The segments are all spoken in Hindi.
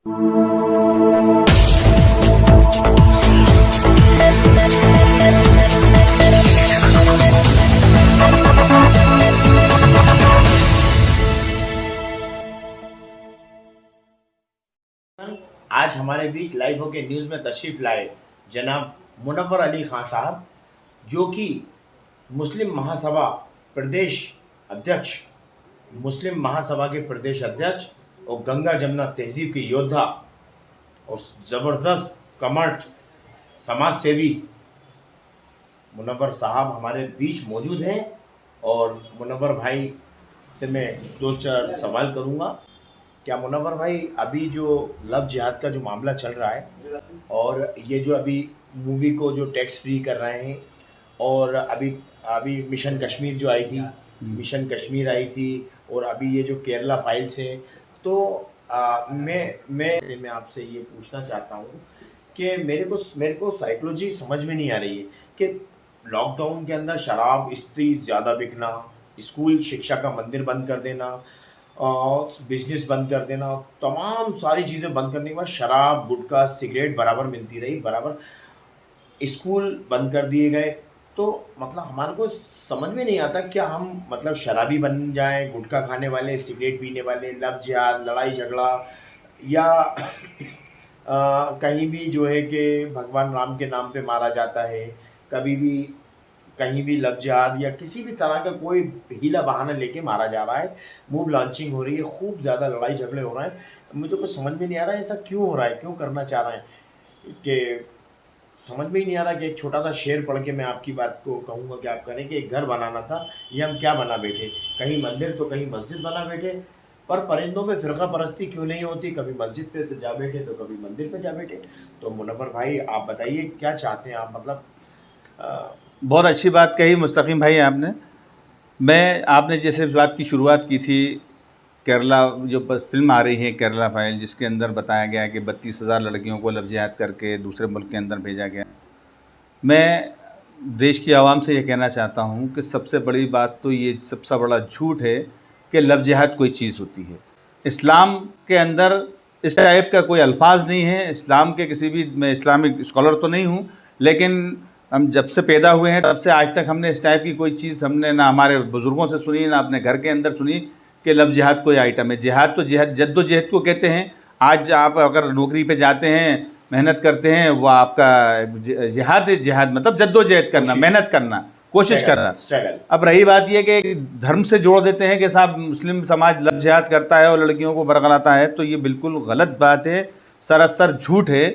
आज हमारे बीच लाइव होके न्यूज़ में तशरीफ़ लाए जनाब मुनव्वर अली खान साहब, जो कि मुस्लिम महासभा प्रदेश अध्यक्ष, मुस्लिम महासभा के प्रदेश अध्यक्ष और गंगा जमुना तहजीब के योद्धा और ज़बरदस्त कमर्ट समाज सेवी मुनव्वर साहब हमारे बीच मौजूद हैं। और मुनव्वर भाई से मैं 2-4 सवाल करूंगा। क्या मुनव्वर भाई, अभी जो लव जिहाद का जो मामला चल रहा है और ये जो अभी मूवी को जो टैक्स फ्री कर रहे हैं, और अभी मिशन कश्मीर जो आई थी, मिशन कश्मीर आई थी, और अभी ये जो केरला फाइल्स है, तो मैं आपसे ये पूछना चाहता हूँ कि मेरे को साइकोलॉजी समझ में नहीं आ रही है कि लॉकडाउन के अंदर शराब इतनी ज़्यादा बिकना, स्कूल शिक्षा का मंदिर बंद कर देना, बिजनेस बंद कर देना, तमाम सारी चीज़ें बंद करने के बाद शराब, गुटखा, सिगरेट बराबर मिलती रही, बराबर स्कूल बंद कर दिए गए। तो मतलब हमारे को समझ में नहीं आता क्या हम मतलब शराबी बन जाएं, गुटखा खाने वाले, सिगरेट पीने वाले, लव जिहाद, लड़ाई झगड़ा, या कहीं भी जो है कि भगवान राम के नाम पे मारा जाता है, कभी भी कहीं भी लव जिहाद या किसी भी तरह का कोई हीला बहाना लेके मारा जा रहा है, मूव लॉन्चिंग हो रही है, खूब ज़्यादा लड़ाई झगड़े हो रहे हैं। मुझे कुछ समझ में नहीं आ रहा है ऐसा क्यों हो रहा है, क्यों करना चाह रहे हैं, कि समझ में ही नहीं आ रहा। कि एक छोटा सा शेर पढ़ के मैं आपकी बात को कहूँगा कि आप करें कि एक घर बनाना था, ये हम क्या बना बैठे, कहीं मंदिर तो कहीं मस्जिद बना बैठे, पर परिंदों में फ़िरका परस्ती क्यों नहीं होती, कभी मस्जिद पे तो जा बैठे तो कभी मंदिर पे जा बैठे। तो मुनव्वर भाई आप बताइए क्या चाहते हैं आप, मतलब बहुत अच्छी बात कही मुस्तकीम भाई आपने। आपने जैसे बात की शुरुआत की थी, केरला जो फिल्म आ रही है केरला फाइल, जिसके अंदर बताया गया है कि 32,000 लड़कियों को लव जिहाद करके दूसरे मुल्क के अंदर भेजा गया। मैं देश की आवाम से ये कहना चाहता हूँ कि सबसे बड़ी बात तो ये सबसे बड़ा झूठ है कि लव जिहाद कोई चीज़ होती है। इस्लाम के अंदर इस टाइप का कोई अल्फाज नहीं है। इस्लाम के किसी भी, मैं इस्लामिक स्कॉलर तो नहीं हूँ, लेकिन हम जब से पैदा हुए हैं तब से आज तक हमने इस टाइप की कोई चीज़ हमने ना हमारे बुज़ुर्गों से सुनी, ना अपने घर के अंदर सुनी कि लव जिहाद कोई आइटम है। जिहाद तो जद्दोजहद को कहते हैं। आज आप अगर नौकरी पे जाते हैं, मेहनत करते हैं, वो आपका जिहाद है। जिहाद मतलब जद्दोजहद करना, मेहनत करना, कोशिश करना। अब रही बात ये कि धर्म से जोड़ देते हैं कि साहब मुस्लिम समाज लव जिहाद करता है और लड़कियों को बरगलाता है, तो ये बिल्कुल गलत बात है, सरासर झूठ है।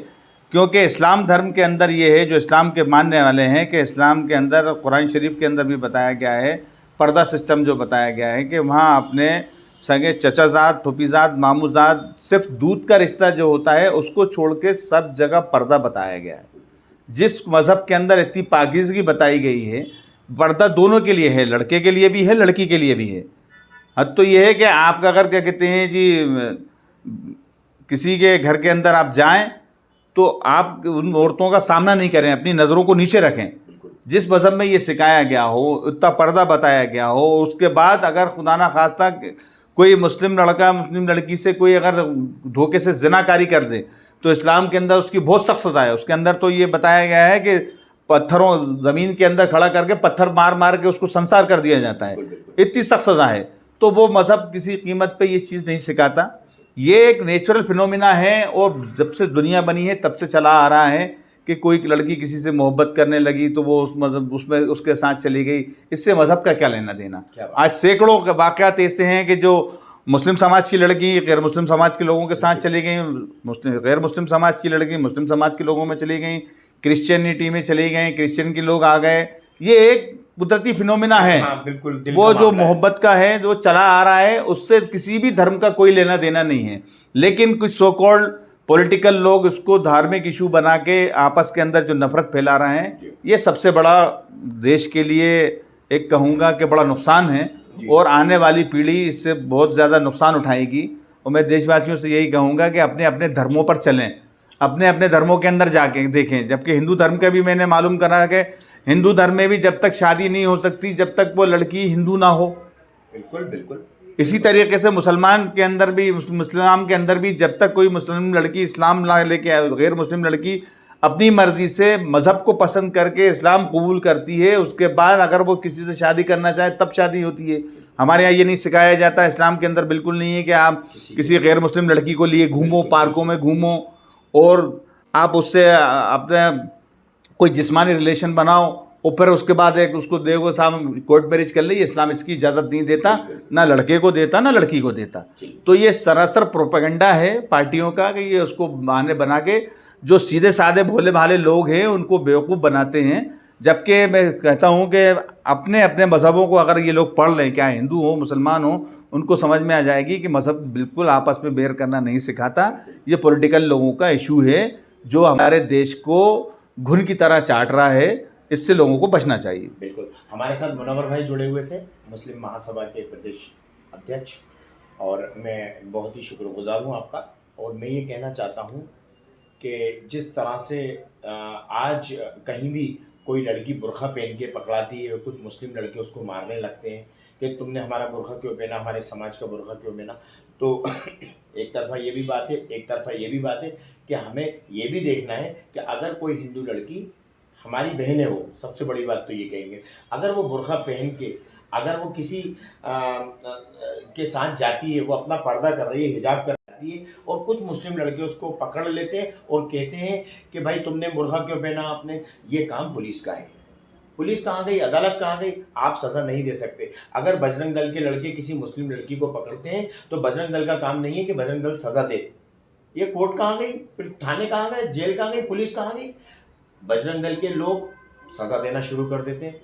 क्योंकि इस्लाम धर्म के अंदर ये है, जो इस्लाम के मानने वाले हैं, कि इस्लाम के अंदर कुरान शरीफ के अंदर भी बताया गया है, पर्दा सिस्टम जो बताया गया है कि वहाँ अपने सगे चचाजाद, फुफीजाद, मामूजाद, सिर्फ दूध का रिश्ता जो होता है उसको छोड़ के सब जगह पर्दा बताया गया है। जिस मज़हब के अंदर इतनी पाकीज़गी बताई गई है, पर्दा दोनों के लिए है, लड़के के लिए भी है, लड़की के लिए भी है। हद तो ये है कि आपका अगर क्या कहते हैं जी, किसी के घर के अंदर आप जाएं तो आप उन औरतों का सामना नहीं करें, अपनी नज़रों को नीचे रखें। जिस मज़हब में ये सिखाया गया हो, इतना पर्दा बताया गया हो, उसके बाद अगर खुदा ना खास्ता कोई मुस्लिम लड़का मुस्लिम लड़की से कोई अगर धोखे से ज़िनाकारी कर दे, तो इस्लाम के अंदर उसकी बहुत सख्त सज़ा है। उसके अंदर तो ये बताया गया है कि पत्थरों, ज़मीन के अंदर खड़ा करके पत्थर मार मार के उसको संसार कर दिया जाता है। इतनी सख्त सज़ा है। तो वो मज़हब किसी कीमत पे ये चीज़ नहीं सिखाता। ये एक नेचुरल फिनोमिना है, और जब से दुनिया बनी है तब से चला आ रहा है कि कोई लड़की किसी से मोहब्बत करने लगी तो वो उस मज़हब उसमें उसके साथ चली गई। इससे मज़हब का क्या लेना देना। आज सैकड़ों के वाक़यात ऐसे हैं कि जो मुस्लिम समाज की लड़की गैर मुस्लिम समाज के लोगों के साथ चली गई, गैर मुस्लिम समाज की लड़की मुस्लिम समाज के लोगों में चली गई, क्रिश्चियनिटी में चली गई, क्रिश्चियन के लोग आ गए। ये एक कुदरती फिनोमिना है। हाँ, बिल्कुल। वो जो मोहब्बत का है, जो चला आ रहा है, उससे किसी भी धर्म का कोई लेना देना नहीं है। लेकिन कुछ सो कॉल्ड पॉलिटिकल लोग इसको धार्मिक इशू बना के आपस के अंदर जो नफरत फैला रहे हैं, ये सबसे बड़ा देश के लिए एक कहूँगा कि बड़ा नुकसान है, और आने वाली पीढ़ी इससे बहुत ज़्यादा नुकसान उठाएगी। और मैं देशवासियों से यही कहूँगा कि अपने अपने धर्मों पर चलें, अपने अपने धर्मों के अंदर जाके देखें। जबकि हिंदू धर्म का भी मैंने मालूम करा कि हिंदू धर्म में भी जब तक शादी नहीं हो सकती जब तक वो लड़की हिंदू ना हो। बिल्कुल बिल्कुल। इसी तरीके से मुसलमान के अंदर भी, मुस्लिम के अंदर भी जब तक कोई मुस्लिम लड़की इस्लाम ला लेके आए, गैर मुस्लिम लड़की अपनी मर्ज़ी से मज़हब को पसंद करके इस्लाम कबूल करती है, उसके बाद अगर वो किसी से शादी करना चाहे तब शादी होती है। हमारे यहाँ ये नहीं सिखाया जाता, इस्लाम के अंदर बिल्कुल नहीं है कि आप किसी गैर मुस्लिम लड़की को लिए घूमो, पार्कों में घूमो और आप उससे अपने कोई जिस्मानी रिलेशन बनाओ और फिर उसके बाद एक उसको देखो साहब कोर्ट मैरिज कर ली। इस्लाम इसकी इजाज़त नहीं देता, ना लड़के को देता ना लड़की को देता। तो ये सरासर प्रोपेगेंडा है पार्टियों का कि ये उसको बहाने बना के जो सीधे साधे भोले भाले लोग हैं उनको बेवकूफ़ बनाते हैं। जबकि मैं कहता हूँ कि अपने अपने मज़हबों को अगर ये लोग पढ़ लें, क्या हिंदू हो मुसलमान हो, उनको समझ में आ जाएगी कि मज़हब बिल्कुल आपस में बेर करना नहीं सिखाता। ये पॉलिटिकल लोगों का इशू है जो हमारे देश को घुन की तरह चाट रहा है। इससे लोगों को बचना चाहिए। बिल्कुल। हमारे साथ मुनव्वर भाई जुड़े हुए थे, मुस्लिम महासभा के प्रदेश अध्यक्ष, और मैं बहुत ही शुक्रगुजार हूँ आपका। और मैं ये कहना चाहता हूँ कि जिस तरह से आज कहीं भी कोई लड़की बुर्खा पहन के पकड़ाती है, कुछ मुस्लिम लड़के उसको मारने लगते हैं कि तुमने हमारा बुर्खा क्यों पहना, हमारे समाज का बुर्खा क्यों पहना। तो एक तरफा ये भी बात है, एक तरफा ये भी बात है कि हमें ये भी देखना है कि अगर कोई हिंदू लड़की हमारी बहन है, वो सबसे बड़ी बात तो ये कहेंगे, अगर वो बुर्खा पहन के अगर वो किसी के साथ जाती है, वो अपना पर्दा कर रही है, हिजाब कर जाती है, और कुछ मुस्लिम लड़के उसको पकड़ लेते हैं और कहते हैं कि भाई तुमने बुर्खा क्यों पहना आपने, ये काम पुलिस का है। पुलिस कहाँ गई, अदालत कहाँ गई? आप सज़ा नहीं दे सकते। अगर बजरंग दल के लड़के किसी मुस्लिम लड़की को पकड़ते हैं तो बजरंग दल का काम नहीं है कि बजरंग दल सज़ा दे। ये कोर्ट कहाँ गई, फिर थाने कहाँ गए, जेल कहाँ गई, पुलिस कहाँ गई? बजरंग दल के लोग सज़ा देना शुरू कर देते हैं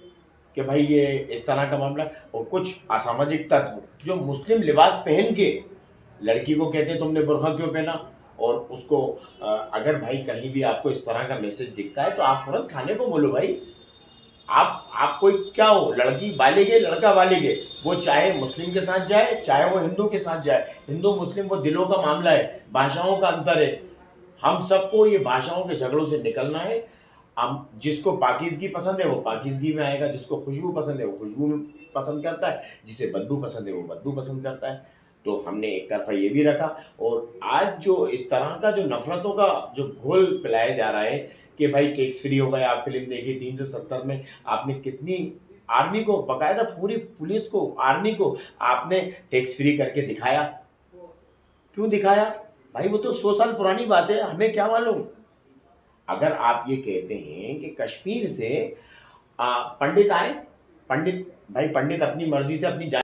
कि भाई ये इस तरह का मामला। और कुछ असामाजिक तत्व जो मुस्लिम लिबास पहन के लड़की को कहते हैं तुमने बुर्खा क्यों पहना, और उसको अगर भाई कहीं भी आपको इस तरह का मैसेज दिखता है तो आप फौरन थाने को बोलो। भाई आप कोई क्या हो, लड़की बालिग है, लड़का बालिग है, वो चाहे मुस्लिम के साथ जाए चाहे वो हिंदू के साथ जाए, हिंदू मुस्लिम वो दिलों का मामला है, भाषाओं का अंतर है। हम सबको ये भाषाओं के झगड़ों से निकलना है। हम जिसको पाकीज़गी पसंद है वो पाकीज़गी में आएगा, जिसको खुशबू पसंद है वो खुशबू में पसंद करता है, जिसे बदबू पसंद है वो बदबू पसंद करता है। तो हमने एक तरफा ये भी रखा। और आज जो इस तरह का जो नफरतों का जो घोल पिलाया जा रहा है कि भाई टैक्स फ्री हो गया, आप फिल्म देखिए 370 में आपने कितनी आर्मी को, बाकायदा पूरी पुलिस को, आर्मी को आपने टैक्स फ्री करके दिखाया। क्यों दिखाया भाई? वो तो 100 साल पुरानी बात है, हमें क्या मालूम। अगर आप ये कहते हैं कि कश्मीर से पंडित आए, पंडित भाई पंडित अपनी मर्जी से अपनी जान,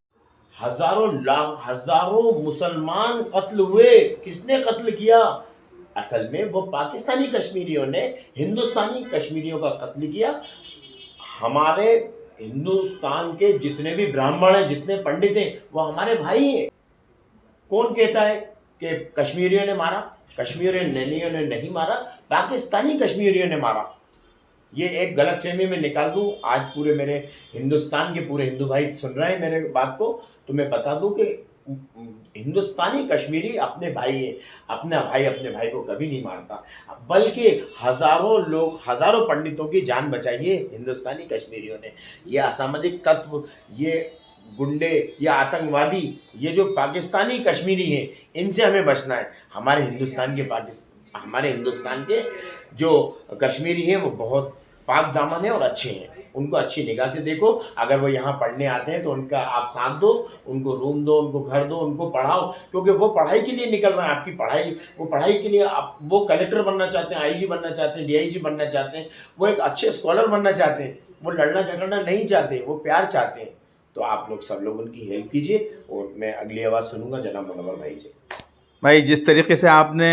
हजारों मुसलमान कत्ल हुए। किसने कत्ल किया? असल में वो पाकिस्तानी कश्मीरियों ने हिंदुस्तानी कश्मीरियों का कत्ल किया। हमारे हिंदुस्तान के जितने भी ब्राह्मण हैं, जितने पंडित हैं, वो हमारे भाई हैं। कौन कहता है कि कश्मीरियों ने मारा? कश्मीरियों ने नहीं मारा, पाकिस्तानी कश्मीरियों ने मारा। ये एक गलत फहमी में निकाल दूं, आज पूरे मेरे हिंदुस्तान के पूरे हिंदू भाई सुन रहे हैं मेरे बात को, तो मैं बता दूं कि हिंदुस्तानी कश्मीरी अपने भाई है, अपना भाई अपने भाई को कभी नहीं मारता, बल्कि हजारों लोग, हजारों पंडितों की जान बचाई है हिंदुस्तानी कश्मीरियों ने। ये असामाजिक तत्व, ये गुंडे या आतंकवादी, ये जो पाकिस्तानी कश्मीरी हैं, इनसे हमें बचना है। हमारे हिंदुस्तान के जो कश्मीरी हैं वो बहुत पाक दामन है और अच्छे हैं, उनको अच्छी निगाह से देखो। अगर वो यहाँ पढ़ने आते हैं तो उनका आप साथ दो, उनको रूम दो, उनको घर दो, उनको पढ़ाओ, क्योंकि वो पढ़ाई के लिए निकल रहे हैं। आपकी पढ़ाई, वो पढ़ाई के लिए आप, वो कलेक्टर बनना चाहते हैं, आईजी बनना चाहते हैं, डीआईजी बनना चाहते हैं, वो एक अच्छे स्कॉलर बनना चाहते हैं, वो लड़ना झगड़ना नहीं चाहते, वो प्यार चाहते हैं। तो आप लोग सब लोग उनकी हेल्प कीजिए। और मैं अगली आवाज़ सुनूंगा जनाब मुनव्वर भाई से। भाई जिस तरीके से आपने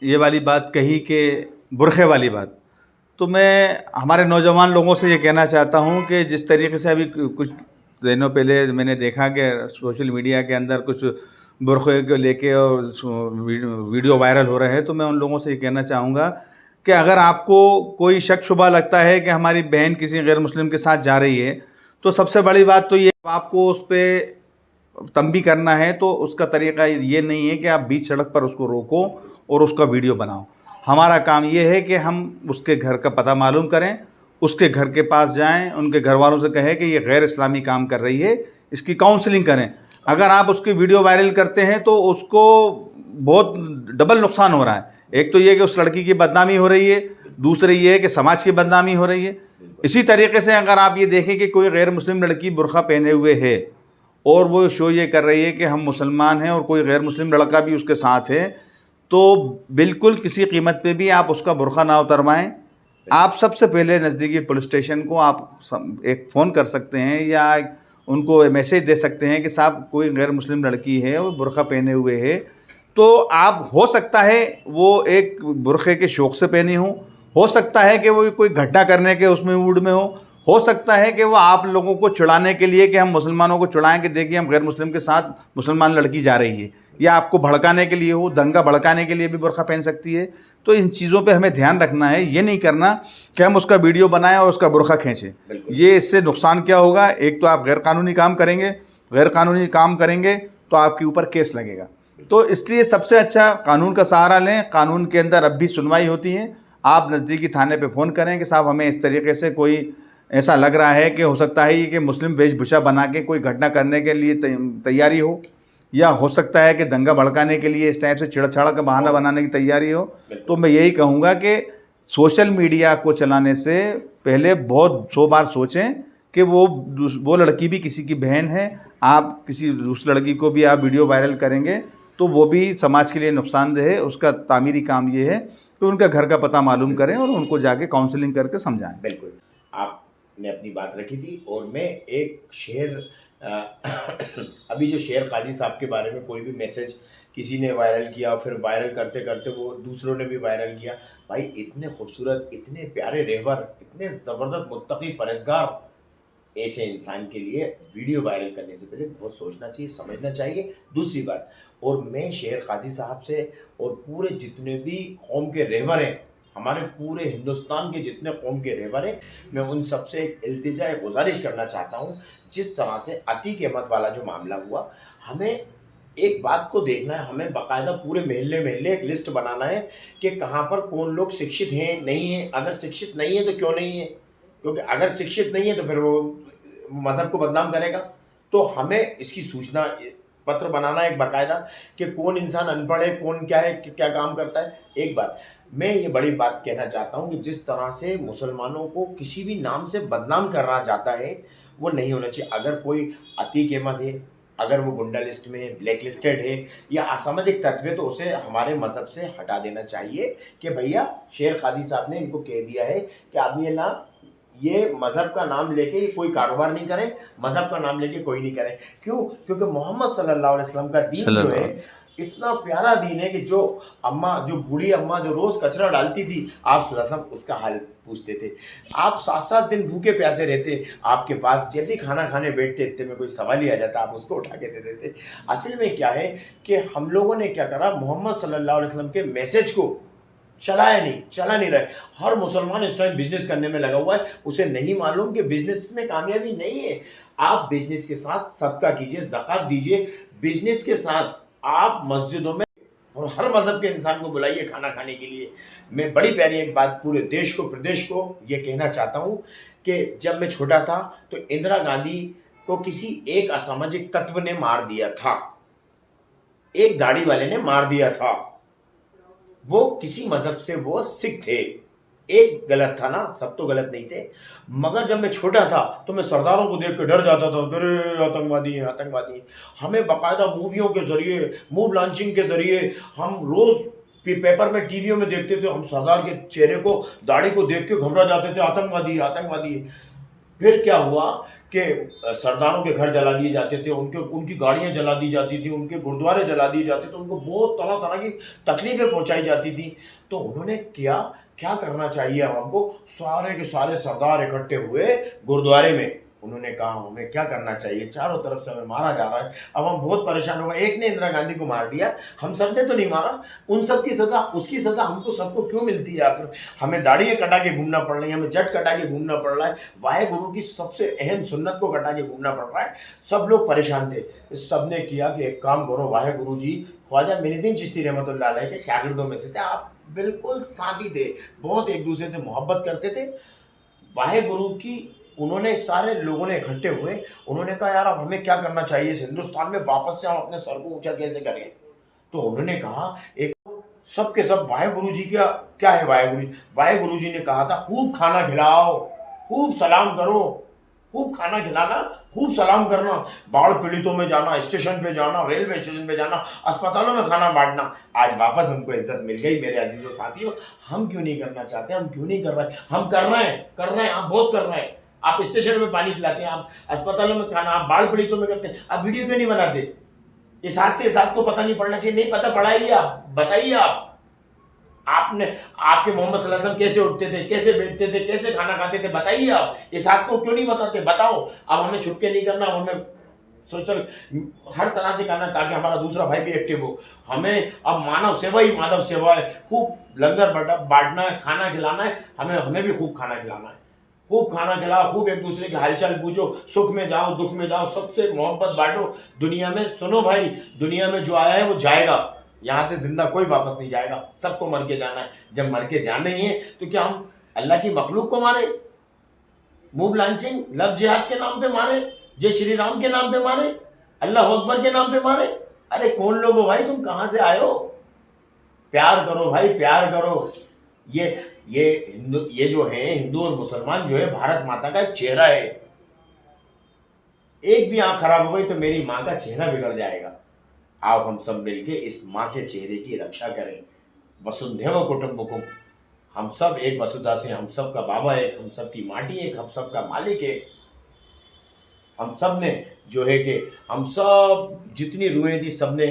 ये वाली बात कही कि बुरखे वाली बात, तो मैं हमारे नौजवान लोगों से ये कहना चाहता हूँ कि जिस तरीके से अभी कुछ दिनों पहले मैंने देखा कि सोशल मीडिया के अंदर कुछ बुरखे को लेके और वीडियो वायरल हो रहे हैं, तो मैं उन लोगों से ये कहना चाहूँगा कि अगर आपको कोई शक शुबा लगता है कि हमारी बहन किसी गैर मुस्लिम के साथ जा रही है, तो सबसे बड़ी बात तो ये आपको उस पर तंबी करना है। तो उसका तरीका ये नहीं है कि आप बीच सड़क पर उसको रोको और उसका वीडियो बनाओ। हमारा काम ये है कि हम उसके घर का पता मालूम करें, उसके घर के पास जाएं, उनके घर वालों से कहें कि ये गैर इस्लामी काम कर रही है, इसकी काउंसलिंग करें। अगर आप उसकी वीडियो वायरल करते हैं तो उसको बहुत डबल नुकसान हो रहा है। एक तो ये कि उस लड़की की बदनामी हो रही है, दूसरे ये है कि समाज की बदनामी हो रही है। इसी तरीके से अगर आप ये देखें कि कोई गैर मुस्लिम लड़की बुर्का पहने हुए है और वो शो ये कर रही है कि हम मुसलमान हैं और कोई गैर मुस्लिम लड़का भी उसके साथ है, तो बिल्कुल किसी कीमत पे भी आप उसका बुर्का ना उतरवाएं। आप सबसे पहले नज़दीकी पुलिस स्टेशन को आप एक फ़ोन कर सकते हैं या उनको मैसेज दे सकते हैं कि साहब कोई गैर मुस्लिम लड़की है वो बुर्का पहने हुए है। तो आप हो सकता है वो एक बुर्के के शौक़ से पहनी हो सकता है कि वो कोई घटना करने के उसमें मूड में हो सकता है कि वो आप लोगों को चिढ़ाने के लिए कि हम मुसलमानों को चिढ़ाएं कि देखिए हम गैर मुस्लिम के साथ मुसलमान लड़की जा रही है, या आपको भड़काने के लिए हो, दंगा भड़काने के लिए भी बुर्का पहन सकती है। तो इन चीज़ों पे हमें ध्यान रखना है। ये नहीं करना कि हम उसका वीडियो बनाएं और उसका बुर्का खींचें। ये इससे नुकसान क्या होगा, एक तो आप गैर कानूनी काम करेंगे, गैर कानूनी काम करेंगे तो आपके ऊपर केस लगेगा। तो इसलिए सबसे अच्छा कानून का सहारा लें। कानून के अंदर अब भी सुनवाई होती है। आप नज़दीकी थाने पे फ़ोन करें कि साहब हमें इस तरीके से कोई ऐसा लग रहा है कि हो सकता है कि मुस्लिम वेशभूषा बना के कोई घटना करने के लिए तैयारी हो, या हो सकता है कि दंगा भड़काने के लिए इस टाइप से छेड़छाड़ का बहाना बनाने की तैयारी हो। तो मैं यही कहूँगा कि सोशल मीडिया को चलाने से पहले बहुत 100 बार सोचें कि वो लड़की भी किसी की बहन है। आप किसी उस लड़की को भी आप वीडियो वायरल करेंगे तो वो भी समाज के लिए नुकसानदेह है। उसका तामीरी काम ये है कि उनका घर का पता मालूम करें और उनको जाके काउंसलिंग करके समझाएं। बिल्कुल, आपने अपनी बात रखी थी। और मैं एक शेर अभी जो शेर काजी साहब के बारे में कोई भी मैसेज किसी ने वायरल किया, फिर वायरल करते करते वो दूसरों ने भी वायरल किया। भाई इतने खूबसूरत, इतने प्यारे रहबर, इतने ज़बरदस्त मुत्तकी परहेज़गार ऐसे इंसान के लिए वीडियो वायरल करने से पहले बहुत सोचना चाहिए, समझना चाहिए। दूसरी बात, और मैं शेर काजी साहब से और पूरे जितने भी कौम के रहबर हैं, हमारे पूरे हिंदुस्तान के जितने कौम के रहबर हैं, मैं उन सबसे एक इल्तिजा गुजारिश करना चाहता हूँ। जिस तरह से अतीक अहमद वाला जो मामला हुआ, हमें एक बात को देखना है, हमें बाकायदा पूरे महल्ले एक लिस्ट बनाना है कि कहाँ पर कौन लोग शिक्षित हैं, नहीं हैं। अगर शिक्षित नहीं है तो क्यों नहीं है, क्योंकि अगर शिक्षित नहीं है तो फिर वो मज़हब को बदनाम करेगा। तो हमें इसकी सूचना पत्र बनाना है एक बाकायदा कि कौन इंसान अनपढ़ है, कौन क्या है, क्या काम करता है। एक बात मैं ये बड़ी बात कहना चाहता हूँ कि जिस तरह से मुसलमानों को किसी भी नाम से बदनाम करना जाता है, वो नहीं होना चाहिए। अगर कोई अतीक अहमद है, अगर वो गुंडा लिस्ट में है, ब्लैक लिस्टेड है या असामाजिक तत्व है, तो उसे हमारे मज़हब से हटा देना चाहिए कि भैया शेर काजी साहब ने इनको कह दिया है कि आप ये मज़हब का नाम लेके कोई कारोबार नहीं करें, मज़हब का नाम लेके कोई नहीं करे। क्यों? क्योंकि मोहम्मद सल्लल्लाहु अलैहि वसल्लम का दीन जो है इतना प्यारा दीन है कि जो बूढ़ी अम्मा जो रोज़ कचरा डालती थी, आप सल्लल्लाहु अलैहि वसल्लम उसका हाल पूछते थे। आप 7-7 दिन भूखे प्यासे रहते, आपके पास जैसे ही खाना खाने बैठते इतने में कोई सवाल ही आ जाता, आप उसको उठा के दे देते। असल में क्या है कि हम लोगों ने क्या करा, मोहम्मद सल्लल्लाहु अलैहि वसल्लम के मैसेज को चला नहीं रहा है। हर मुसलमान इस टाइम बिजनेस करने में लगा हुआ है, उसे नहीं मालूम कि बिजनेस में कामयाबी नहीं है। आप बिजनेस के साथ सदका कीजिए, ज़कात दीजिए, बिजनेस के साथ आप मस्जिदों में और हर मज़हब के इंसान को बुलाइए खाना खाने के लिए। मैं बड़ी प्यारी एक बात पूरे देश को, प्रदेश को ये कहना चाहता हूँ कि जब मैं छोटा था तो इंदिरा गांधी को किसी एक असामाजिक तत्व ने मार दिया था, एक दाढ़ी वाले ने मार दिया था। वो किसी मजहब से, वो सिख थे। एक गलत था ना, सब तो गलत नहीं थे। मगर जब मैं छोटा था तो मैं सरदारों को देख के डर जाता था, अरे आतंकवादी हैं, आतंकवादी हैं। हमें बाकायदा मूवियों के ज़रिए, मूव लॉन्चिंग के ज़रिए हम रोज़ पेपर में, टीवियों में देखते थे। हम सरदार के चेहरे को, दाढ़ी को देख के घबरा जाते थे, आतंकवादी आतंकवादी। फिर क्या हुआ कि सरदारों के घर जला दिए जाते थे, उनकी गाड़ियाँ जला दी जाती थी, उनके गुरुद्वारे जला दिए जाते थे, उनको बहुत तरह तरह की तकलीफ़ें पहुँचाई जाती थी। तो उन्होंने क्या करना चाहिए हमको, सारे के सारे सरदार इकट्ठे हुए गुरुद्वारे में। उन्होंने कहा हमें क्या करना चाहिए, चारों तरफ से हमें मारा जा रहा है, अब हम बहुत परेशान हो गए। एक ने इंदिरा गांधी को मार दिया, हम सब ने तो नहीं मारा। उन सब की सज़ा, उसकी सज़ा हमको सबको क्यों मिलती है? आखिर हमें दाढ़ी कटा के घूमना पड़ रही है, हमें जट कटा के घूमना पड़ रहा है, वाहे गुरु की सबसे अहम सुन्नत को कटा के घूमना पड़ रहा है। सब लोग परेशान थे। सब ने किया कि एक काम करो, वाहे गुरु जी ख्वाजा मोइनुद्दीन चिश्ती रहमतुल्लाह अलैह के शागिर्दों में से थे। आप बिल्कुल सादी थे, बहुत एक दूसरे से मोहब्बत करते थे। वाहे गुरु की उन्होंने सारे लोगों ने इकट्ठे हुए, उन्होंने कहा यार अब हमें क्या करना चाहिए, इस हिंदुस्तान में वापस से हम अपने सर को ऊंचा कैसे करें। तो उन्होंने कहा एक सब के सब वाहेगुरु जी का क्या है, वाहेगुरु जी ने कहा था खूब खाना खिलाओ, खूब सलाम करो, खूब खाना खिलाना, खूब सलाम करना, बाढ़ पीड़ितों में जाना, स्टेशन पे जाना, रेलवे स्टेशन पे जाना, अस्पतालों में खाना बांटना। आज वापस हमको इज्जत मिल गई मेरे अजीजों साथियों। हम क्यों नहीं करना चाहते, हम क्यों नहीं कर रहे, हम कर रहे हैं, आप बहुत कर रहे हैं। आप स्टेशन में पानी पिलाते हैं, आप अस्पतालों में खाना, आप बाढ़ पीड़ितों में करते हैं, आप वीडियो क्यों नहीं बनाते। इस हाथ से इस हाथ को पता नहीं पड़ना चाहिए, नहीं पता पढ़ाइए, आप बताइए, आपने आपके मोहम्मद सल्लल्लाहु अलैहि वसल्लम कैसे उठते थे, कैसे बैठते थे, कैसे खाना खाते थे, बताइए। आप इस हाथ को क्यों नहीं बताते, बताओ। अब हमें छुप के नहीं करना, हमें सोशल हर तरह से करना ताकि हमारा दूसरा भाई भी एक्टिव हो। हमें अब मानव सेवा ही माधव सेवा है, खूब लंगर बांटना है, खाना खिलाना है, हमें भी खूब खाना खिलाना है, खूब खाना खिलाओ, खूब एक दूसरे के हालचाल पूछो, सुख में जाओ दुख में जाओ, सबसे मोहब्बत बांटो। दुनिया में सुनो भाई, दुनिया में जो आया है वो जाएगा, यहाँ से जिंदा कोई वापस नहीं जाएगा, सबको मर के जाना है। जब मर के जाना ही है तो क्या हम अल्लाह की मखलूक को मारे, मूव लॉन्चिंग लव जिहाद के नाम पे मारे, जय श्री राम के नाम पे मारे, अल्लाह अकबर के नाम पे मारे। अरे कौन लोग हो भाई, तुम कहां से आए हो। प्यार करो भाई, प्यार करो। ये जो है हिंदू और मुसलमान जो है भारत माता का एक चेहरा है। एक भी आंख खराब हो गई तो मेरी माँ का चेहरा बिगड़ जाएगा। आओ हम सब मिलके इस माँ के चेहरे की रक्षा करें। वसुंधैव कुटुंबकम, हम सब एक वसुधा से, हम सब का बाबा एक, हम सब की माटी एक, हम सब का मालिक एक। हम सब ने जो है कि हम सब जितनी रूहें थी सब ने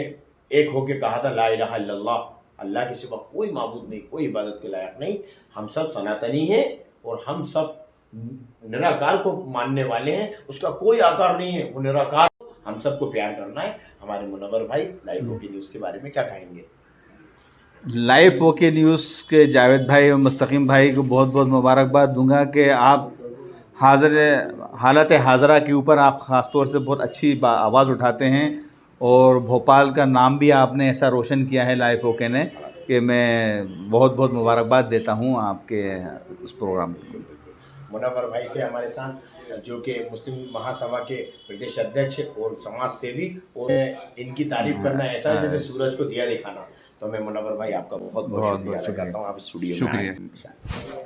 एक होके कहा था ला इलाहा इल्लल्लाह, अल्लाह के सिवा कोई माबूद नहीं, कोई इबादत के लायक नहीं। हम सब सनातनी हैं और हम सब निराकार को मानने वाले हैं, उसका कोई आकार नहीं है, वो निराकार। हम सबको प्यार करना है। हमारे मुनव्वर भाई लाइव ओके न्यूज़ के बारे में क्या कहेंगे। लाइव ओके न्यूज़ के जावेद भाई और मुस्तकीम भाई को बहुत बहुत मुबारकबाद दूंगा कि आप हालत हाज़रा के ऊपर आप ख़ास तौर से बहुत अच्छी आवाज़ उठाते हैं और भोपाल का नाम भी आपने ऐसा रोशन किया है लाइव ओके ने कि मैं बहुत बहुत मुबारकबाद देता हूँ आपके उस प्रोग्राम को। मुनव्वर भाई थे हमारे साथ जो कि मुस्लिम महासभा के प्रदेश अध्यक्ष और समाज सेवी, और इनकी तारीफ करना ऐसा है जैसे सूरज को दिया दिखाना। तो मैं मुनव्वर भाई आपका बहुत बहुत शुक्रिया अदा करता हूँ, आप स्टूडियो में आए। शुक्रिया।